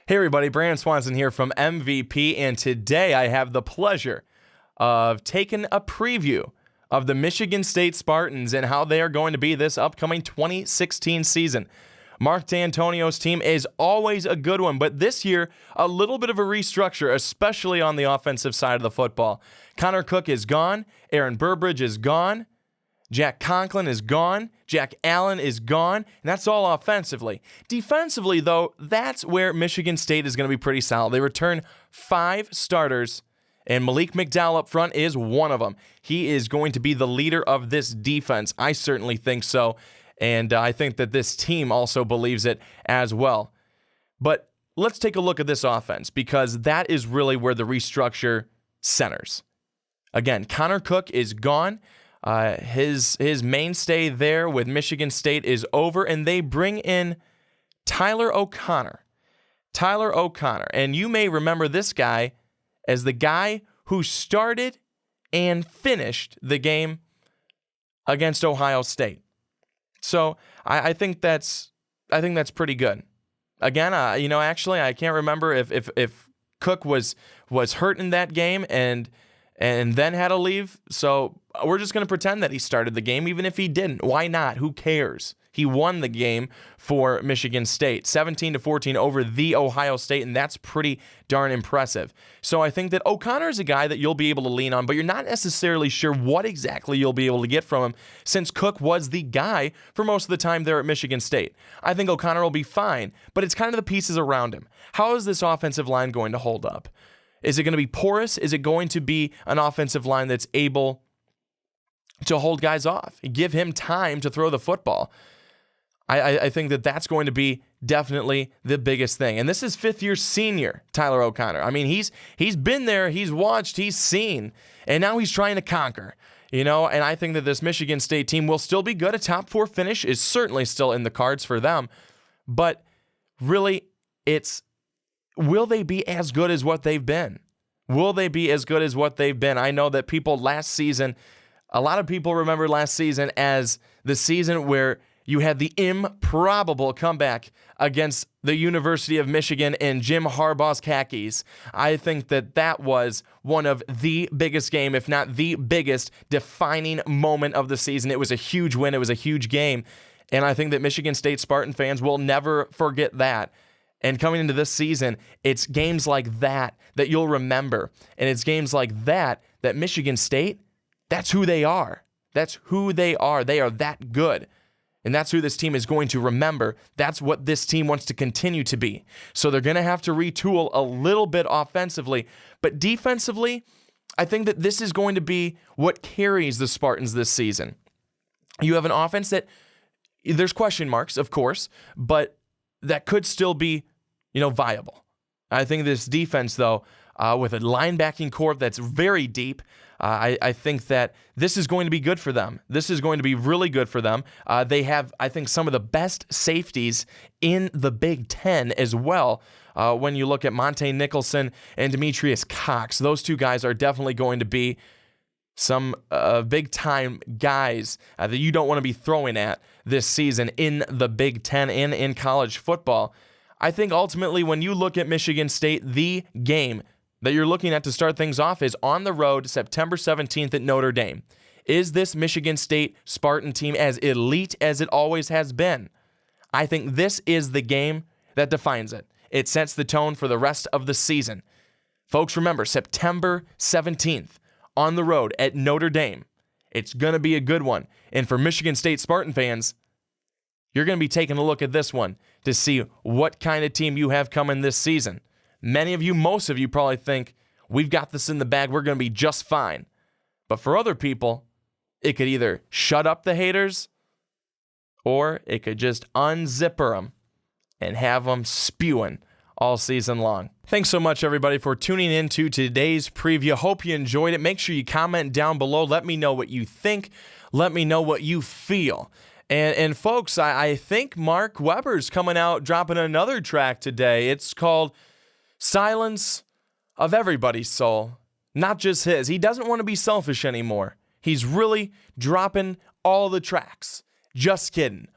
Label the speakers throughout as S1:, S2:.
S1: Hey everybody, Brandon Swanson here from MVP, and today I have the pleasure of taking a preview of the Michigan State Spartans and how they are going to be this upcoming 2016 season. Mark D'Antonio's team is always a good one, but this year, a little bit of a restructure, especially on the offensive side of the football. Connor Cook is gone, Aaron Burbridge is gone, Jack Conklin is gone, Jack Allen is gone, and that's all offensively. Defensively, though, that's where Michigan State is going to be pretty solid. They return 5 starters, and Malik McDowell up front is one of them. He is going to be the leader of this defense. I certainly think so, and I think that this team also believes it as well. But let's take a look at this offense, because that is really where the restructure centers. Again, Connor Cook is gone. His mainstay there with Michigan State is over, and they bring in Tyler O'Connor. Tyler O'Connor, and you may remember this guy as the guy who started and finished the game against Ohio State. So I think that's pretty good. Again, actually, I can't remember if Cook was hurt in that game and then had to leave. So we're just going to pretend that he started the game, even if he didn't. Why not? Who cares? He won the game for Michigan State, 17-14 over the Ohio State, and that's pretty darn impressive. So I think that O'Connor is a guy that you'll be able to lean on, but you're not necessarily sure what exactly you'll be able to get from him, since Cook was the guy for most of the time there at Michigan State. I think O'Connor will be fine, but it's kind of the pieces around him. How is this offensive line going to hold up? Is it going to be porous? Is it going to be an offensive line that's able to hold guys off, give him time to throw the football? I think that that's going to be definitely the biggest thing. And this is fifth-year senior Tyler O'Connor. I mean, he's been there, he's watched, he's seen, and now he's trying to conquer. And I think that this Michigan State team will still be good. A top 4 finish is certainly still in the cards for them. But really, will they be as good as what they've been? Will they be as good as what they've been? I know that a lot of people remember last season as the season where you had the improbable comeback against the University of Michigan in Jim Harbaugh's khakis. I think that was one of the biggest game, if not the biggest defining moment of the season. It was a huge win. It was a huge game. And I think that Michigan State Spartan fans will never forget that. And coming into this season, it's games like that you'll remember. And it's games like that Michigan State, that's who they are. That's who they are. They are that good. And that's who this team is going to remember. That's what this team wants to continue to be. So they're going to have to retool a little bit offensively. But defensively, I think that this is going to be what carries the Spartans this season. You have an offense that there's question marks, of course, but that could still be, viable. I think this defense, though, with a linebacking core that's very deep, I think that this is going to be good for them. This is going to be really good for them. They have, I think, some of the best safeties in the Big Ten as well. When you look at Monte Nicholson and Demetrius Cox, those two guys are definitely going to be some big-time guys that you don't want to be throwing at this season in the Big Ten and in college football. I think ultimately when you look at Michigan State, the game that you're looking at to start things off is on the road September 17th at Notre Dame. Is this Michigan State Spartan team as elite as it always has been? I think this is the game that defines it. It sets the tone for the rest of the season. Folks, remember, September 17th on the road at Notre Dame. It's going to be a good one. And for Michigan State Spartan fans, you're going to be taking a look at this one to see what kind of team you have coming this season. Many of you, most of you probably think, we've got this in the bag, we're going to be just fine. But for other people, it could either shut up the haters or it could just unzipper them and have them spewing all season long. Thanks so much, everybody, for tuning in to today's preview. Hope you enjoyed it. Make sure you comment down below. Let me know what you think. Let me know what you feel. And folks, I think Mark Weber's coming out, dropping another track today. It's called Silence of Everybody's Soul, not just his. He doesn't want to be selfish anymore. He's really dropping all the tracks. Just kidding.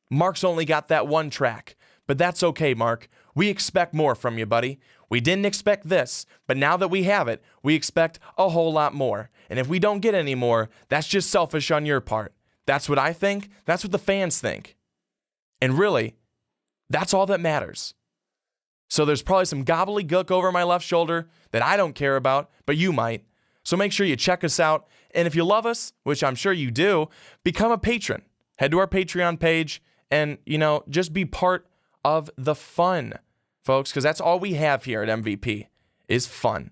S1: Mark's only got that one track, but that's okay, Mark. We expect more from you, buddy. We didn't expect this, but now that we have it, we expect a whole lot more. And if we don't get any more, that's just selfish on your part. That's what I think. That's what the fans think. And really, that's all that matters. So there's probably some gobbledygook over my left shoulder that I don't care about, but you might. So make sure you check us out. And if you love us, which I'm sure you do, become a patron. Head to our Patreon page and, just be part of the fun, folks, because that's all we have here at MVP is fun.